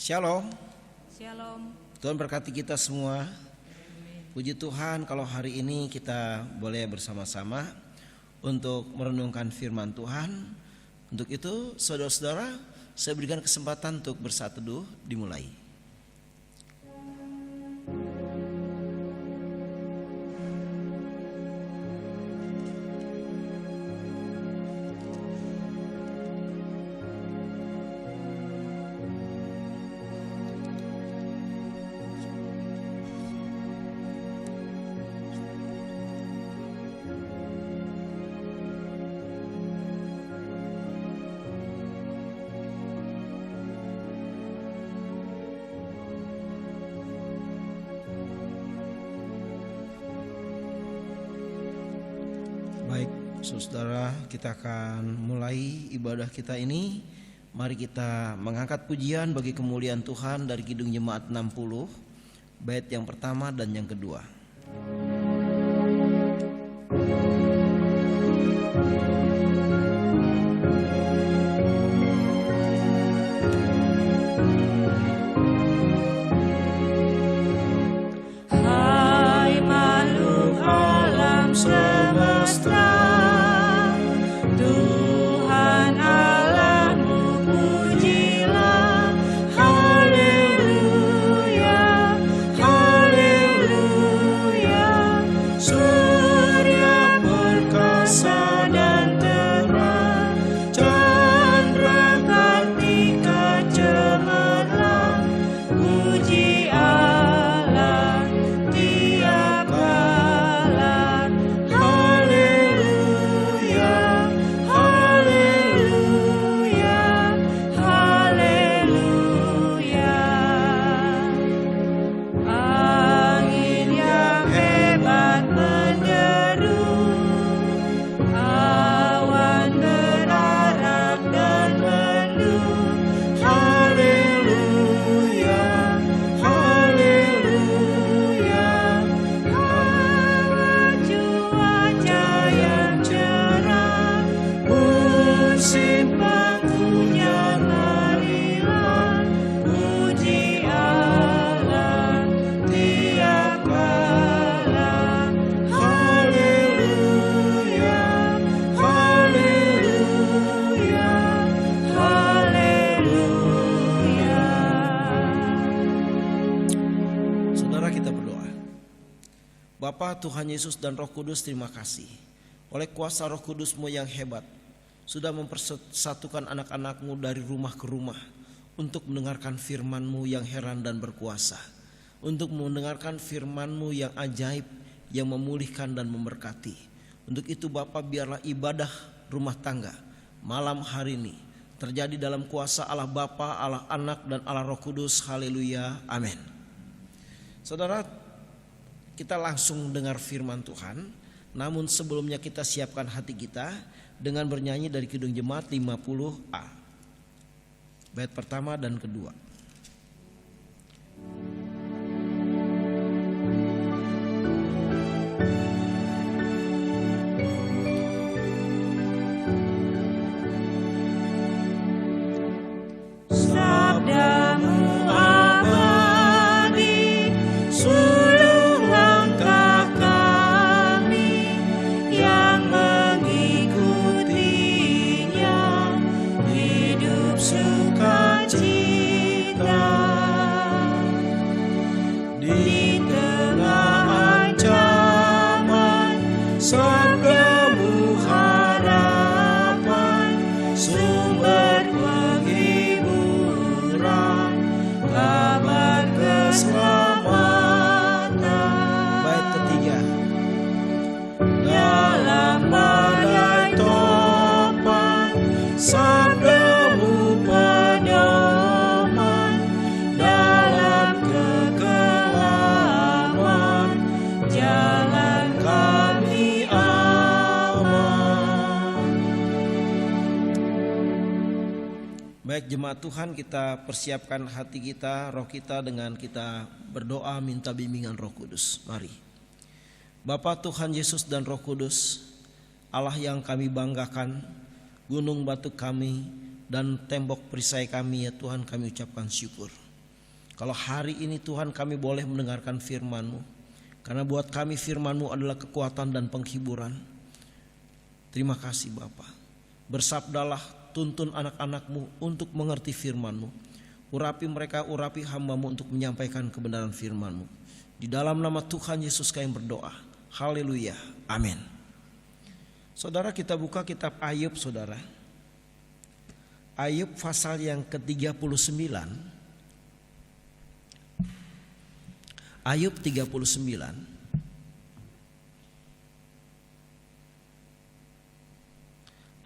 Shalom. Shalom. Tuhan berkati kita semua. Puji Tuhan kalau hari ini kita boleh bersama-sama untuk merenungkan firman Tuhan. Untuk itu saudara-saudara, saya berikan kesempatan untuk bersatu teduh dimulai. Baik, saudara, kita akan mulai ibadah kita ini. Mari kita mengangkat pujian bagi kemuliaan Tuhan dari Kidung Jemaat 60, bait yang pertama dan yang kedua. Hai makhluk alam semesta, Tuhan Allahmu pujilah. Haleluya, haleluya. Surya perkasa dan terang, candra kartika cemerlang. Puji Allah tiap kala. Haleluya, haleluya, haleluya. Angin yang hebat menderu, awan berarak dan mendung. Haleluya, haleluya. Hawa cuaca yang cerah, musim penghujan marilah. Puji Allah tiap kala. Haleluya, haleluya, haleluya. Saudara, kita berdoa. Bapa, Tuhan Yesus dan Roh Kudus, terima kasih oleh kuasa Roh Kudus-Mu yang hebat sudah mempersatukan anak-anak-Mu dari rumah ke rumah untuk mendengarkan firman-Mu yang heran dan berkuasa, untuk mendengarkan firman-Mu yang ajaib, yang memulihkan dan memberkati. Untuk itu Bapa, biarlah ibadah rumah tangga malam hari ini terjadi dalam kuasa Allah Bapa, Allah Anak dan Allah Roh Kudus. Haleluya, amin. Saudara, kita langsung dengar firman Tuhan. Namun sebelumnya kita siapkan hati kita dengan bernyanyi dari Kidung Jemaat 50A, bait pertama dan kedua. Sabdamu abadi, sulung langkah kami yang mengikutinya, hidup sukacita. Di tengah ancaman, sabdamu harapan, sumber penghiburan, kabar keselamatan. Bait ketiga. Dalam badai topan, sabdamu pedoman. Dalam kekelaman, jalan kami aman. Baik jemaat Tuhan, kita persiapkan hati kita, roh kita dengan kita berdoa minta bimbingan Roh Kudus. Mari. Bapa, Tuhan Yesus dan Roh Kudus, Allah yang kami banggakan, gunung batu kami dan tembok perisai kami, ya Tuhan, kami ucapkan syukur. Kalau hari ini Tuhan kami boleh mendengarkan firman-Mu, karena buat kami firman-Mu adalah kekuatan dan penghiburan. Terima kasih Bapa. Bersabdalah, tuntun anak-anak-Mu untuk mengerti firman-Mu. Urapi mereka, urapi hamba-Mu untuk menyampaikan kebenaran firman-Mu. Di dalam nama Tuhan Yesus kami berdoa. Haleluya. Amin. Saudara, kita buka kitab Ayub, saudara. Ayub pasal yang ke-39. Ayub 39.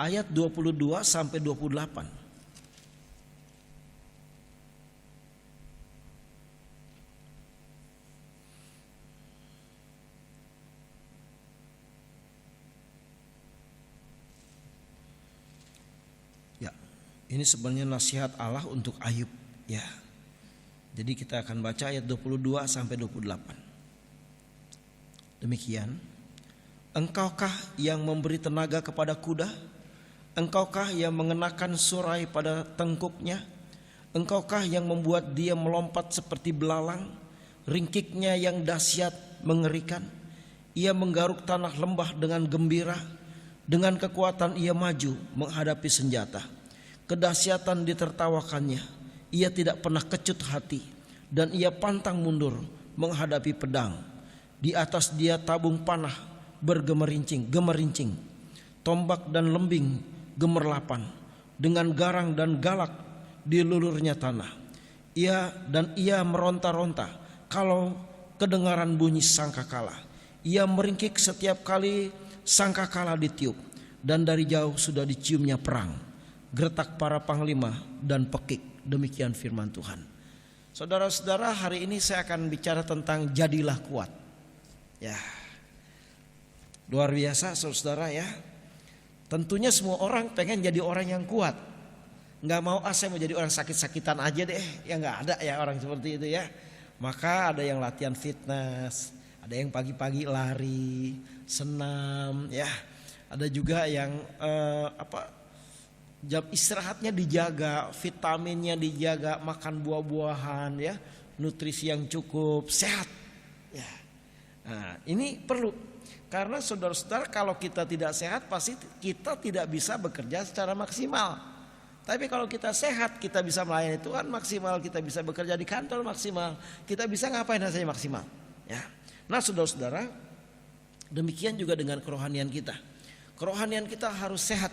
Ayat 22 sampai 28. Ya, ini sebenarnya nasihat Allah untuk Ayub, ya. Jadi kita akan baca ayat 22 sampai 28. Demikian. Engkaukah yang memberi tenaga kepada kuda? Engkaukah yang mengenakan surai pada tengkuknya? Engkaukah yang membuat dia melompat seperti belalang? Ringkiknya yang dahsyat mengerikan. Ia menggaruk tanah lembah dengan gembira. Dengan kekuatan ia maju menghadapi senjata. Kedahsyatan ditertawakannya. Ia tidak pernah kecut hati, dan ia pantang mundur menghadapi pedang. Di atas dia tabung panah bergemerincing, tombak dan lembing gemerlapan, dengan garang dan galak dilulurnya tanah. Ia meronta-ronta kalau kedengaran bunyi sangkakala. Ia meringkik setiap kali sangkakala ditiup, dan dari jauh sudah diciumnya perang, gertak para panglima dan pekik. Demikian firman Tuhan. Saudara-saudara, hari ini saya akan bicara tentang jadilah kuat. Ya, luar biasa saudara ya. Tentunya semua orang pengen jadi orang yang kuat. Nggak mau saya mau jadi orang sakit-sakitan aja deh. Ya nggak ada ya orang seperti itu ya. Maka ada yang latihan fitness, ada yang pagi-pagi lari, senam ya. Ada juga yang jam istirahatnya dijaga, vitaminnya dijaga, makan buah-buahan ya, nutrisi yang cukup, sehat ya. Nah, ini perlu, karena saudara-saudara kalau kita tidak sehat pasti kita tidak bisa bekerja secara maksimal. Tapi kalau kita sehat, kita bisa melayani Tuhan maksimal, kita bisa bekerja di kantor maksimal, kita bisa ngapain saja maksimal ya. Nah saudara-saudara, demikian juga dengan kerohanian kita. Kerohanian kita harus sehat,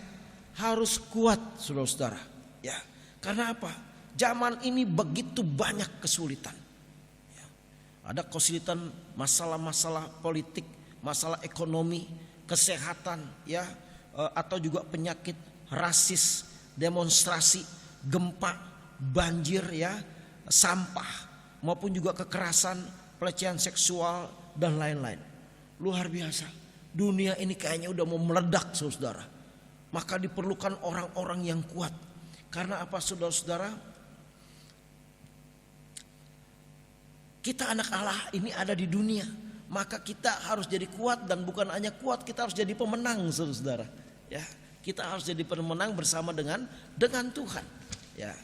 harus kuat saudara-saudara ya. Karena apa? Zaman ini begitu banyak kesulitan ya. Ada kesulitan masalah-masalah politik, masalah ekonomi, kesehatan ya, atau juga penyakit, rasis, demonstrasi, gempa, banjir ya, sampah, maupun juga kekerasan, pelecehan seksual dan lain-lain. Luar biasa. Dunia ini kayaknya udah mau meledak saudara. Maka diperlukan orang-orang yang kuat. Karena apa saudara-saudara? Kita anak Allah ini ada di dunia. Maka kita harus jadi kuat, dan bukan hanya kuat, kita harus jadi pemenang saudara-saudara. Ya, kita harus jadi pemenang bersama dengan Tuhan. Ya.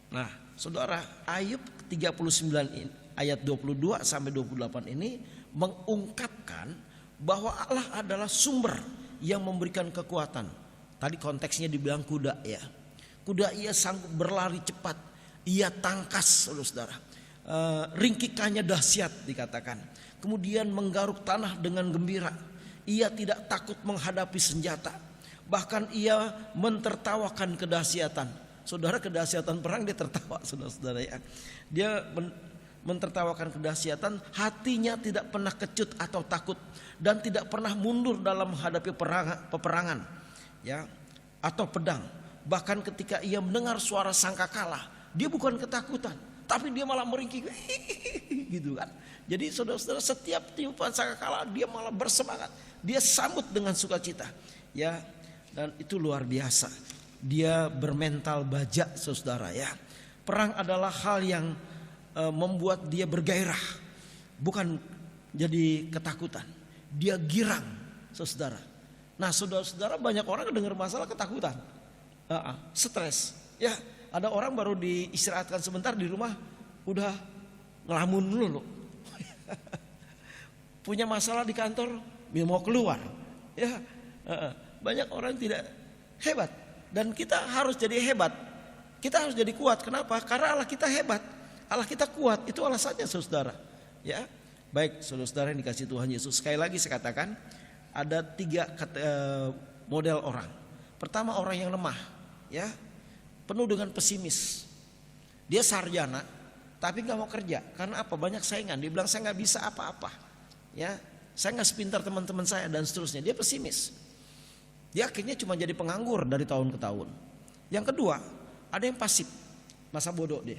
Nah, saudara, Ayub 39 ayat 22 sampai 28 ini mengungkapkan bahwa Allah adalah sumber yang memberikan kekuatan. Tadi konteksnya dibilang kuda ya. Kuda ia sanggup berlari cepat, ia tangkas saudara. Ringkikannya dahsyat dikatakan. Kemudian menggaruk tanah dengan gembira. Ia tidak takut menghadapi senjata. Bahkan ia mentertawakan kedahsyatan. Saudara, kedahsyatan perang dia tertawa saudara-saudara ya. Dia mentertawakan kedahsyatan, hatinya tidak pernah kecut atau takut, dan tidak pernah mundur dalam menghadapi peperangan ya, atau pedang. Bahkan ketika ia mendengar suara sangkakala, dia bukan ketakutan, tapi dia malah meringkik gitu kan. Jadi saudara-saudara, setiap tiupan sangkakala dia malah bersemangat, dia sambut dengan sukacita ya. Dan itu luar biasa, dia bermental baja saudara ya. Perang adalah hal yang membuat dia bergairah, bukan jadi ketakutan. Dia girang saudara. Nah saudara-saudara, banyak orang dengar masalah ketakutan, stres ya. Ada orang baru diistirahatkan sebentar di rumah udah ngelamun dulu. Punya masalah di kantor, dia mau keluar. Ya, banyak orang tidak hebat dan kita harus jadi hebat. Kita harus jadi kuat. Kenapa? Karena Allah kita hebat, Allah kita kuat. Itu alasannya, saudara. Ya, baik, saudara yang dikasih Tuhan Yesus. Sekali lagi saya katakan, ada 3 model orang. Pertama, orang yang lemah, ya, penuh dengan pesimis. Dia sarjana, tapi nggak mau kerja. Karena apa? Banyak saingan. Dia bilang saya nggak bisa apa-apa. Ya, saya nggak sepintar teman-teman saya dan seterusnya. Dia pesimis. Dia akhirnya cuma jadi penganggur dari tahun ke tahun. Yang kedua, ada yang pasif, masa bodoh dia.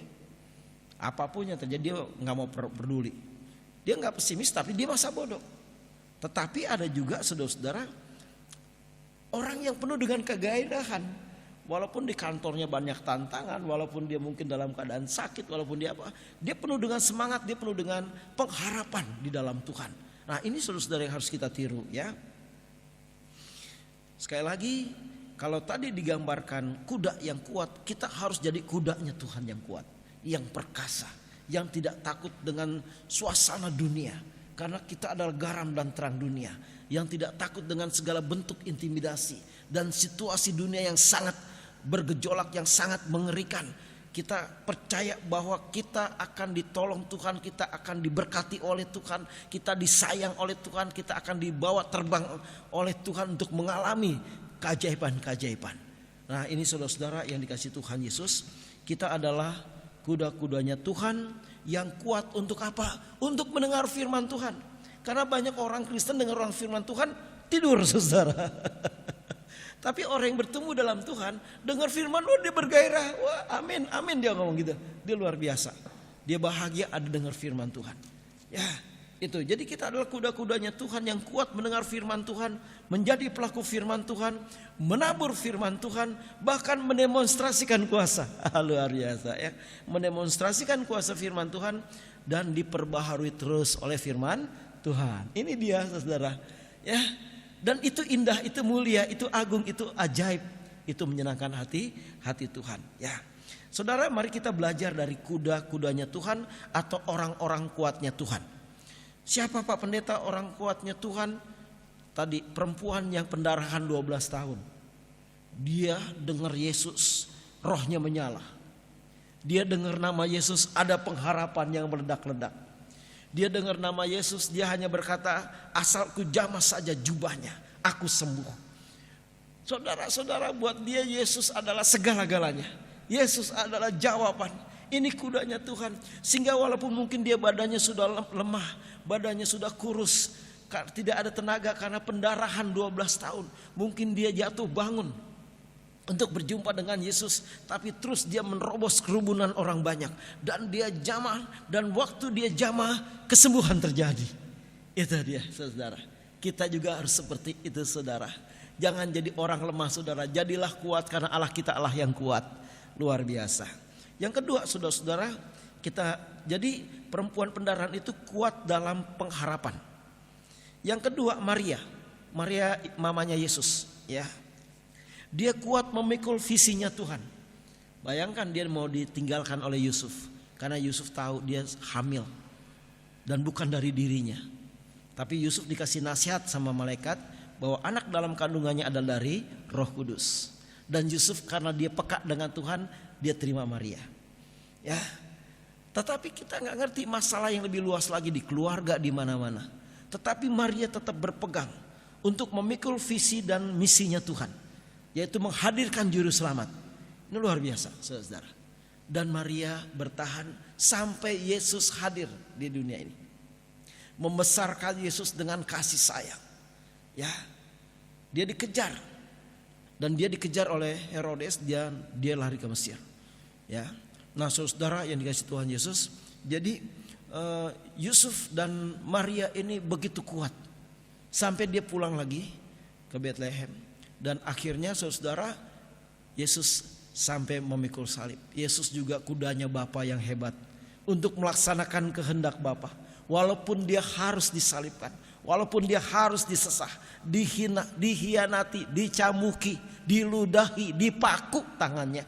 Apapun yang terjadi dia nggak mau peduli. Dia nggak pesimis tapi dia masa bodoh. Tetapi ada juga saudara-saudara orang yang penuh dengan kegairahan. Walaupun di kantornya banyak tantangan, walaupun dia mungkin dalam keadaan sakit, walaupun dia apa, dia penuh dengan semangat, dia penuh dengan pengharapan di dalam Tuhan. Nah, ini saudara-saudara yang harus kita tiru, ya. Sekali lagi, kalau tadi digambarkan kuda yang kuat, kita harus jadi kudanya Tuhan yang kuat, yang perkasa, yang tidak takut dengan suasana dunia, karena kita adalah garam dan terang dunia, yang tidak takut dengan segala bentuk intimidasi dan situasi dunia yang sangat bergejolak, yang sangat mengerikan. Kita percaya bahwa kita akan ditolong Tuhan, kita akan diberkati oleh Tuhan, kita disayang oleh Tuhan, kita akan dibawa terbang oleh Tuhan untuk mengalami keajaiban-keajaiban. Nah, ini saudara-saudara yang dikasih Tuhan Yesus, kita adalah kuda-kudanya Tuhan yang kuat untuk apa? Untuk mendengar firman Tuhan. Karena banyak orang Kristen dengar orang firman Tuhan tidur, saudara. Tapi orang yang bertumbuh dalam Tuhan, dengar firman, dia bergairah. Wah, amin, amin, dia ngomong gitu. Dia luar biasa. Dia bahagia ada dengar firman Tuhan. Ya, itu. Jadi kita adalah kuda-kudanya Tuhan yang kuat mendengar firman Tuhan, menjadi pelaku firman Tuhan, menabur firman Tuhan, bahkan mendemonstrasikan kuasa. Luar biasa, ya. Mendemonstrasikan kuasa firman Tuhan dan diperbaharui terus oleh firman Tuhan. Ini dia, saudara. Ya. Dan itu indah, itu mulia, itu agung, itu ajaib, itu menyenangkan hati Tuhan. Ya, saudara, mari kita belajar dari kuda-kudanya Tuhan atau orang-orang kuatnya Tuhan. Siapa Pak Pendeta orang kuatnya Tuhan? Tadi perempuan yang pendarahan 12 tahun. Dia dengar Yesus, rohnya menyala. Dia dengar nama Yesus, ada pengharapan yang meledak-ledak. Dia dengar nama Yesus, dia hanya berkata, asal ku jamah saja jubahnya, aku sembuh. Saudara-saudara, buat dia Yesus adalah segala-galanya. Yesus adalah jawaban. Ini kudanya Tuhan. Sehingga walaupun mungkin dia badannya sudah lemah, badannya sudah kurus, tidak ada tenaga karena pendarahan 12 tahun. Mungkin dia jatuh bangun untuk berjumpa dengan Yesus, tapi terus dia menerobos kerumunan orang banyak dan dia jamah, dan waktu dia jamah kesembuhan terjadi. Itu dia, saudara. Kita juga harus seperti itu, saudara. Jangan jadi orang lemah, saudara. Jadilah kuat karena Allah kita Allah yang kuat. Luar biasa. Yang kedua, saudara-saudara, kita jadi perempuan pendarahan itu kuat dalam pengharapan. Yang kedua, Maria mamanya Yesus, ya. Dia kuat memikul visinya Tuhan. Bayangkan dia mau ditinggalkan oleh Yusuf, karena Yusuf tahu dia hamil dan bukan dari dirinya. Tapi Yusuf dikasih nasihat sama malaikat bahwa anak dalam kandungannya adalah dari Roh Kudus. Dan Yusuf karena dia peka dengan Tuhan, dia terima Maria. Ya. Tetapi kita nggak ngerti masalah yang lebih luas lagi di keluarga, di mana-mana. Tetapi Maria tetap berpegang untuk memikul visi dan misinya Tuhan, yaitu menghadirkan juru selamat. Ini luar biasa, saudara. Dan Maria bertahan sampai Yesus hadir di dunia ini, membesarkan Yesus dengan kasih sayang. Ya, dia dikejar dan dia dikejar oleh Herodes, dia lari ke Mesir. Ya, nah saudara yang dikasih Tuhan Yesus, jadi Yusuf dan Maria ini begitu kuat sampai dia pulang lagi ke Bethlehem. Dan akhirnya saudara, Yesus sampai memikul salib. Yesus juga kudanya Bapa yang hebat untuk melaksanakan kehendak Bapa. Walaupun dia harus disalibkan, walaupun dia harus disesah, dihina, dihianati, dicamuki, diludahi, dipaku tangannya.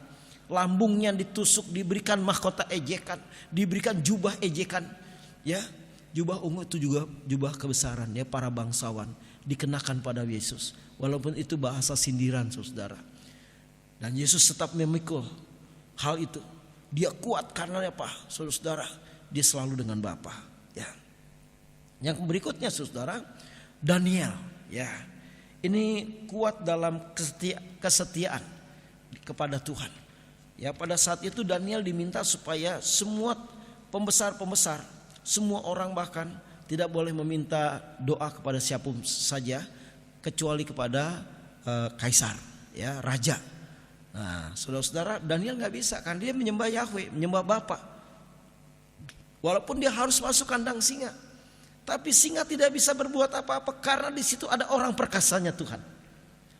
lambungnya ditusuk, diberikan mahkota ejekan, diberikan jubah ejekan. Ya, jubah ungu itu juga jubah kebesaran ya, para bangsawan dikenakan pada Yesus. Walaupun itu bahasa sindiran, saudara. Dan Yesus tetap memikul hal itu. Dia kuat karena apa? Saudara, dia selalu dengan Bapa. Ya. Yang berikutnya, saudara, Daniel. Ya, ini kuat dalam kesetiaan kepada Tuhan. Ya, pada saat itu Daniel diminta supaya semua pembesar-pembesar, semua orang bahkan tidak boleh meminta doa kepada siapa saja kecuali kepada kaisar, ya, raja. Nah, saudara-saudara, Daniel nggak bisa kan, dia menyembah Yahweh, menyembah Bapa. Walaupun dia harus masuk kandang singa, tapi singa tidak bisa berbuat apa-apa karena di situ ada orang perkasanya Tuhan.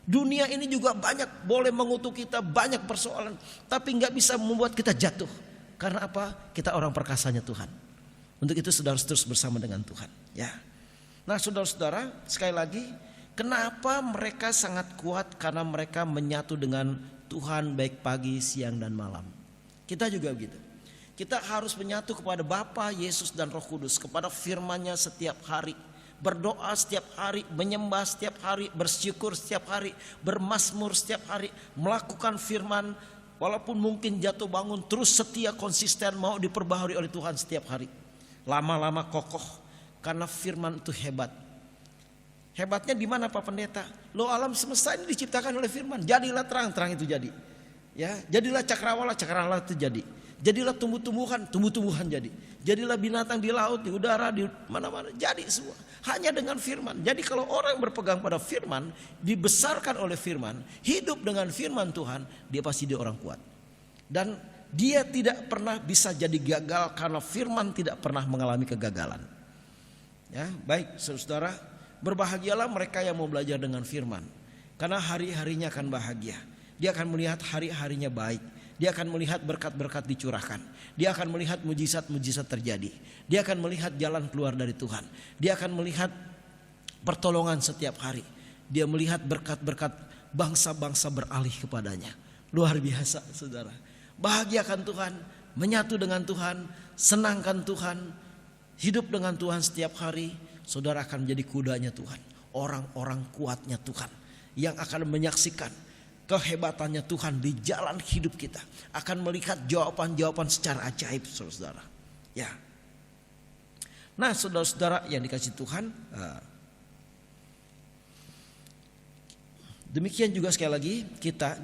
Dunia ini juga banyak boleh mengutuk kita, banyak persoalan, tapi nggak bisa membuat kita jatuh. Karena apa? Kita orang perkasanya Tuhan. Untuk itu saudara terus bersama dengan Tuhan. Ya. Nah, saudara-saudara, sekali lagi, kenapa mereka sangat kuat? Karena mereka menyatu dengan Tuhan baik pagi, siang, dan malam. Kita juga begitu. Kita harus menyatu kepada Bapa, Yesus, dan Roh Kudus, kepada firman-Nya setiap hari. Berdoa setiap hari, menyembah setiap hari, bersyukur setiap hari, bermazmur setiap hari, melakukan firman walaupun mungkin jatuh bangun, terus setia, konsisten, mau diperbaharui oleh Tuhan setiap hari. Lama-lama kokoh karena firman itu hebat. Hebatnya di mana Pak Pendeta? Lo alam semesta ini diciptakan oleh firman. Jadilah terang, terang itu jadi. Ya, jadilah cakrawala, cakrawala itu jadi. Jadilah tumbuh-tumbuhan, tumbuh-tumbuhan jadi. Jadilah binatang di laut, di udara, di mana-mana. Jadi semua. Hanya dengan firman. Jadi kalau orang berpegang pada firman, dibesarkan oleh firman, hidup dengan firman Tuhan, dia pasti dia orang kuat. Dan dia tidak pernah bisa jadi gagal karena firman tidak pernah mengalami kegagalan. Ya, baik saudara, berbahagialah mereka yang mau belajar dengan firman. Karena hari-harinya akan bahagia. Dia akan melihat hari-harinya baik. Dia akan melihat berkat-berkat dicurahkan. Dia akan melihat mujizat-mujizat terjadi. Dia akan melihat jalan keluar dari Tuhan. Dia akan melihat pertolongan setiap hari. Dia melihat berkat-berkat bangsa-bangsa beralih kepadanya. Luar biasa, saudara. Bahagiakan Tuhan, menyatu dengan Tuhan, senangkan Tuhan, hidup dengan Tuhan setiap hari. Saudara akan menjadi kudanya Tuhan. Orang-orang kuatnya Tuhan yang akan menyaksikan kehebatannya Tuhan di jalan hidup kita, akan melihat jawaban-jawaban secara ajaib, saudara. Ya. Nah, saudara-saudara yang dikasih Tuhan, demikian juga sekali lagi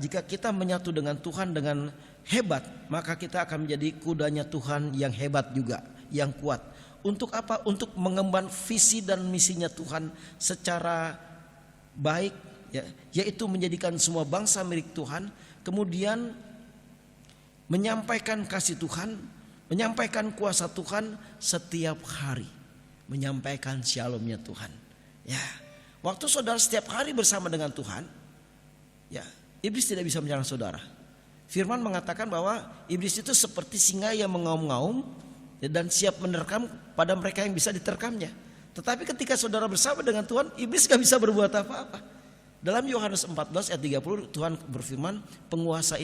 jika kita menyatu dengan Tuhan dengan hebat, maka kita akan menjadi kudanya Tuhan yang hebat juga, yang kuat. Untuk apa? Untuk mengemban visi dan misinya Tuhan secara baik. Ya, yaitu menjadikan semua bangsa milik Tuhan, kemudian menyampaikan kasih Tuhan, menyampaikan kuasa Tuhan setiap hari, menyampaikan shalomnya Tuhan. Ya, waktu saudara setiap hari bersama dengan Tuhan, ya, iblis tidak bisa menyerang saudara. Firman mengatakan bahwa iblis itu seperti singa yang mengaum-ngaum dan siap menerkam pada mereka yang bisa diterkamnya. Tetapi ketika saudara bersama dengan Tuhan, iblis gak bisa berbuat apa-apa. Dalam Yohanes 14 ayat 30 Tuhan berfirman, penguasa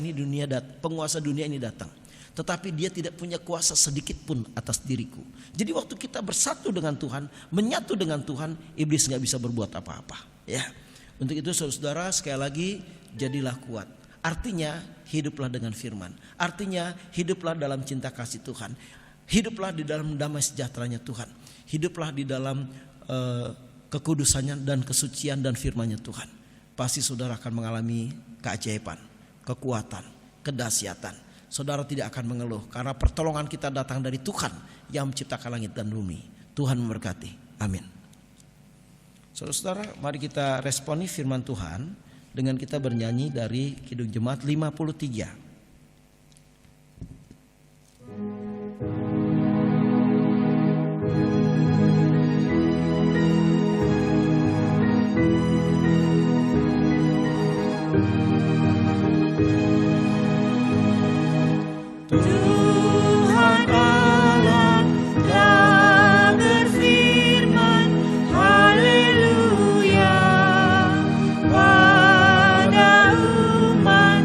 dunia ini datang, tetapi dia tidak punya kuasa sedikit pun atas diriku. Jadi waktu kita bersatu dengan Tuhan, menyatu dengan Tuhan, iblis gak bisa berbuat apa-apa. Ya, untuk itu saudara sekali lagi, jadilah kuat. Artinya hiduplah dengan firman. Artinya hiduplah dalam cinta kasih Tuhan. Hiduplah di dalam damai sejahteranya Tuhan. Hiduplah di dalam kekudusannya dan kesucian dan firman-Nya Tuhan. Pasti saudara akan mengalami keajaiban, kekuatan, kedahsyatan. Saudara tidak akan mengeluh karena pertolongan kita datang dari Tuhan yang menciptakan langit dan bumi. Tuhan memberkati. Amin. Saudara-saudara, mari kita responi firman Tuhan dengan kita bernyanyi dari Kidung Jemaat 53. Tuhan Allah telah berfirman, haleluya, pada umat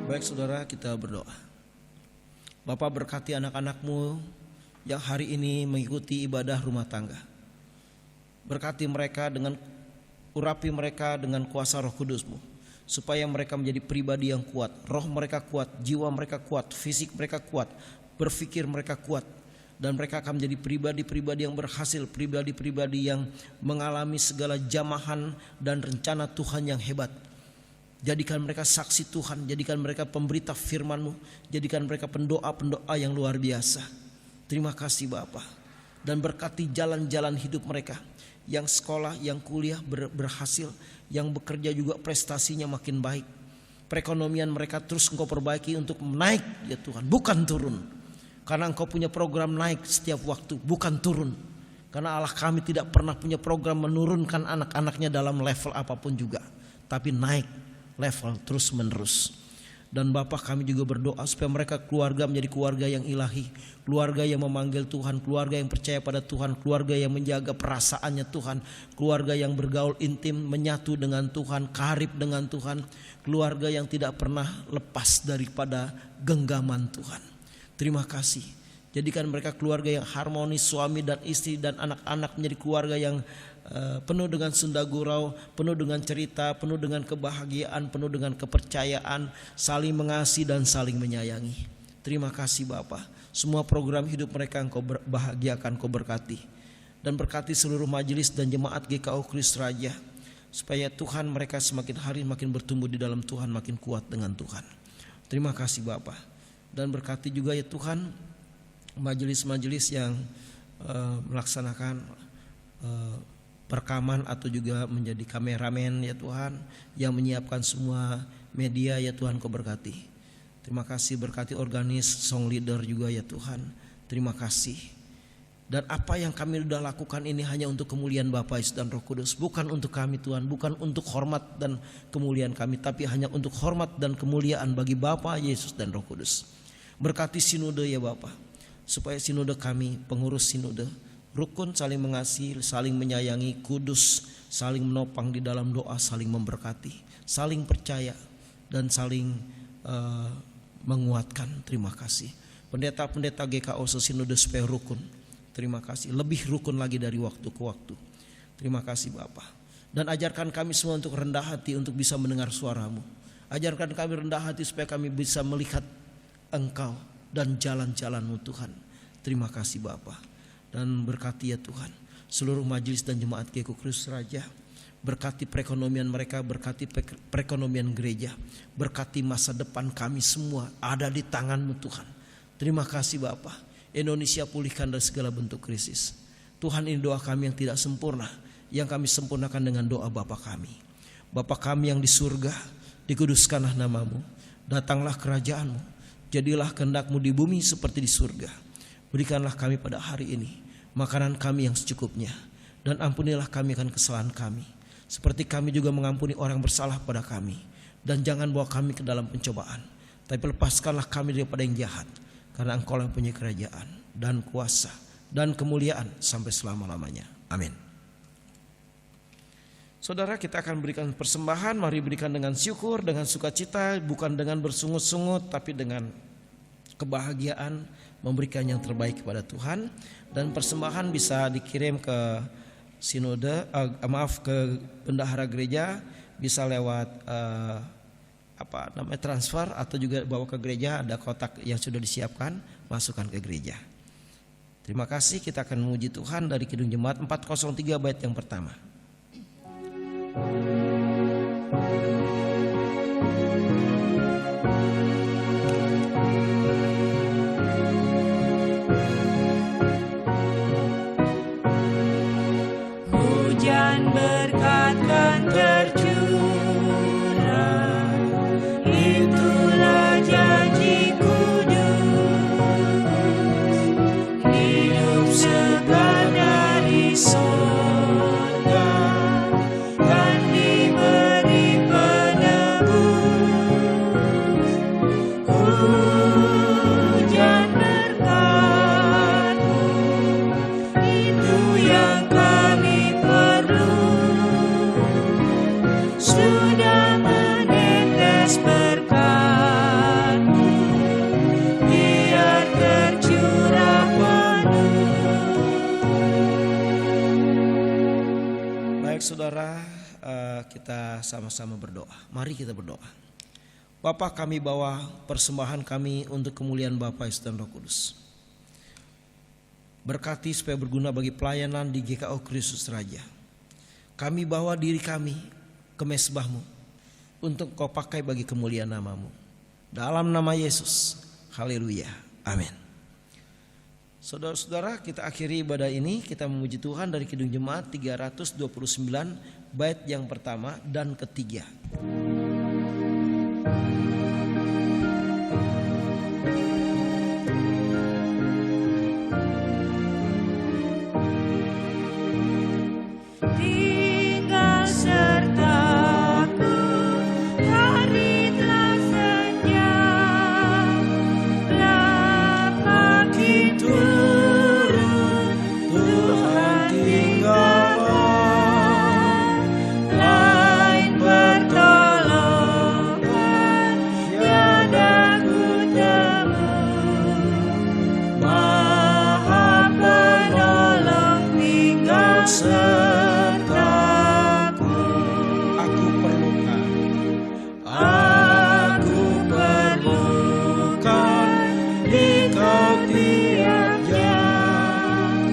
Baik saudara, kita berdoa. Bapa, berkati anak-anak-Mu yang hari ini mengikuti ibadah rumah tangga. Berkati mereka dengan urapi mereka dengan kuasa Roh Kudus-Mu, supaya mereka menjadi pribadi yang kuat. Roh mereka kuat, jiwa mereka kuat, fisik mereka kuat, berpikir mereka kuat. Dan mereka akan menjadi pribadi-pribadi yang berhasil, pribadi-pribadi yang mengalami segala jamahan dan rencana Tuhan yang hebat. Jadikan mereka saksi Tuhan, jadikan mereka pemberita firman-Mu, jadikan mereka pendoa-pendoa yang luar biasa. Terima kasih Bapa. Dan berkati jalan-jalan hidup mereka, yang sekolah, yang kuliah berhasil, yang bekerja juga prestasinya makin baik. Perekonomian mereka terus Engkau perbaiki untuk naik ya Tuhan, bukan turun. Karena Engkau punya program naik setiap waktu, bukan turun. Karena Allah kami tidak pernah punya program menurunkan anak-anaknya dalam level apapun juga, tapi naik level terus menerus. Dan Bapa, kami juga berdoa supaya mereka keluarga menjadi keluarga yang ilahi, keluarga yang memanggil Tuhan, keluarga yang percaya pada Tuhan, keluarga yang menjaga perasaannya Tuhan, keluarga yang bergaul intim, menyatu dengan Tuhan, karib dengan Tuhan, keluarga yang tidak pernah lepas daripada genggaman Tuhan. Terima kasih. Jadikan mereka keluarga yang harmonis, suami dan istri dan anak-anak menjadi keluarga yang penuh dengan sunda gurau, penuh dengan cerita, penuh dengan kebahagiaan, penuh dengan kepercayaan, saling mengasihi dan saling menyayangi. Terima kasih Bapa. Semua program hidup mereka Engkau bahagiakan, Engkau berkati. Dan berkati seluruh majelis dan jemaat GKO Kristus Raja, supaya Tuhan mereka semakin hari makin bertumbuh di dalam Tuhan, makin kuat dengan Tuhan. Terima kasih Bapa. Dan berkati juga ya Tuhan majelis-majelis yang melaksanakan perekaman atau juga menjadi kameramen ya Tuhan, yang menyiapkan semua media ya Tuhan, Kau berkati. Terima kasih, berkati organis, song leader juga ya Tuhan. Terima kasih. Dan apa yang kami sudah lakukan ini hanya untuk kemuliaan Bapa, Yesus dan Roh Kudus, bukan untuk kami Tuhan, bukan untuk hormat dan kemuliaan kami, tapi hanya untuk hormat dan kemuliaan bagi Bapa, Yesus dan Roh Kudus. Berkati sinode ya Bapa, supaya sinode kami, pengurus sinode, rukun, saling mengasihi, saling menyayangi, kudus, saling menopang di dalam doa, saling memberkati, saling percaya, dan saling menguatkan. Terima kasih. Pendeta-pendeta GKO Sinode supaya rukun. Terima kasih. Lebih rukun lagi dari waktu ke waktu. Terima kasih Bapa. Dan ajarkan kami semua untuk rendah hati, untuk bisa mendengar suara-Mu. Ajarkan kami rendah hati supaya kami bisa melihat Engkau dan jalan-jalan-Mu Tuhan. Terima kasih Bapa. Dan berkati ya Tuhan seluruh majelis dan jemaat GKO Kristus Raja. Berkati perekonomian mereka, berkati perekonomian gereja, berkati masa depan kami semua ada di tangan-Mu Tuhan. Terima kasih Bapa. Indonesia pulihkan dari segala bentuk krisis. Tuhan, ini doa kami yang tidak sempurna, yang kami sempurnakan dengan doa Bapa kami. Bapa kami yang di surga, dikuduskanlah nama-Mu, datanglah kerajaan-Mu, jadilah kehendak-Mu di bumi seperti di surga. Berikanlah kami pada hari ini makanan kami yang secukupnya, dan ampunilah kami akan kesalahan kami, seperti kami juga mengampuni orang bersalah pada kami. Dan jangan bawa kami ke dalam pencobaan, tapi lepaskanlah kami daripada yang jahat, karena Engkau yang punya kerajaan dan kuasa dan kemuliaan sampai selama-lamanya. Amin. Saudara, kita akan berikan persembahan. Mari berikan dengan syukur, dengan sukacita, bukan dengan bersungut-sungut, tapi dengan kebahagiaan memberikan yang terbaik kepada Tuhan. Dan persembahan bisa dikirim ke sinode, ke bendahara gereja, bisa lewat transfer, atau juga bawa ke gereja, ada kotak yang sudah disiapkan, masukkan ke gereja. Terima kasih. Kita akan memuji Tuhan dari Kidung Jemaat 403 bait yang pertama. Hujan berkat kan tercurah, itulah janji kudus. Hidup segar dari sorga kan diberi kita sama-sama berdoa. Mari kita berdoa. Bapa, kami bawa persembahan kami untuk kemuliaan Bapa, Yesus dan Roh Kudus. Berkati supaya berguna bagi pelayanan di GKO Kristus Raja. Kami bawa diri kami ke mezbah-Mu untuk Kau pakai bagi kemuliaan nama-Mu. Dalam nama Yesus. Haleluya. Amin. Saudara-saudara, kita akhiri ibadah ini. Kita memuji Tuhan dari Kidung Jemaat 329 bait yang pertama dan ketiga. Tinggal sertaku, hari telah senja, belah pagi turun, Tuhan tinggalkan, lain pertolongan tiada ku temui, Maha Penolong tinggal sertaku. Aku perlukan Engkau tiap jam,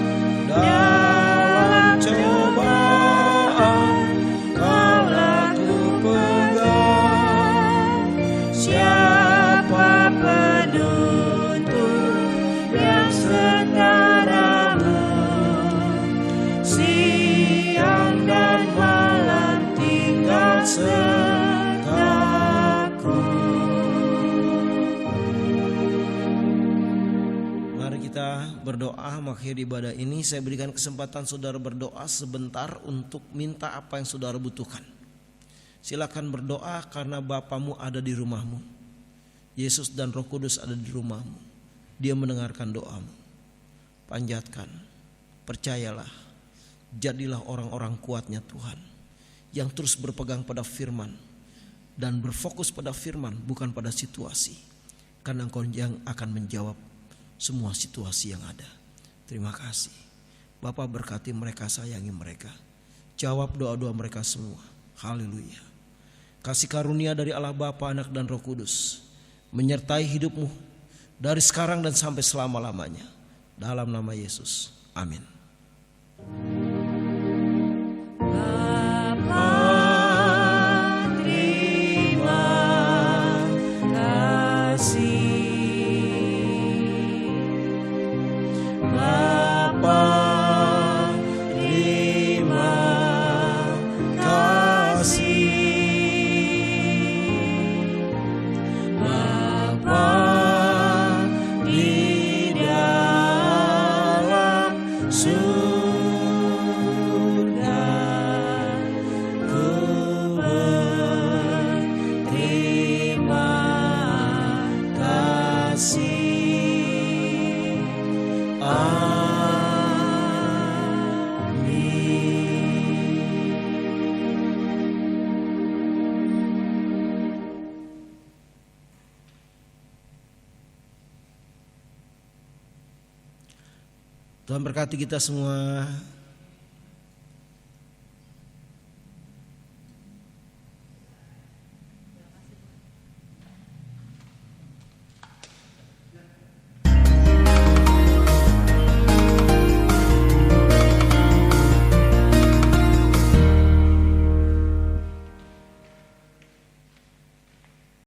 dalam cobaan Kaulah ku pegang. Siapa penuntun yang setaramu, siang dan malam tinggal sertaku. Mari kita berdoa mengakhiri ibadah ini. Saya berikan kesempatan saudara berdoa sebentar untuk minta apa yang saudara butuhkan. Silakan berdoa karena Bapamu ada di rumahmu. Yesus dan Roh Kudus ada di rumahmu. Dia mendengarkan doamu. Panjatkan, percayalah, jadilah orang-orang kuatnya Tuhan, yang terus berpegang pada firman dan berfokus pada firman, bukan pada situasi, karena Engkau yang akan menjawab semua situasi yang ada. Terima kasih Bapa, berkati mereka, sayangi mereka, jawab doa-doa mereka semua. Haleluya. Kasih karunia dari Allah Bapa, Anak dan Roh Kudus menyertai hidupmu dari sekarang dan sampai selama-lamanya. Dalam nama Yesus, amin. Bapa, terima kasih. Bapa, terima kasih. Bapa di dalam surga, ku berterima kasih. Tuhan berkati kita semua.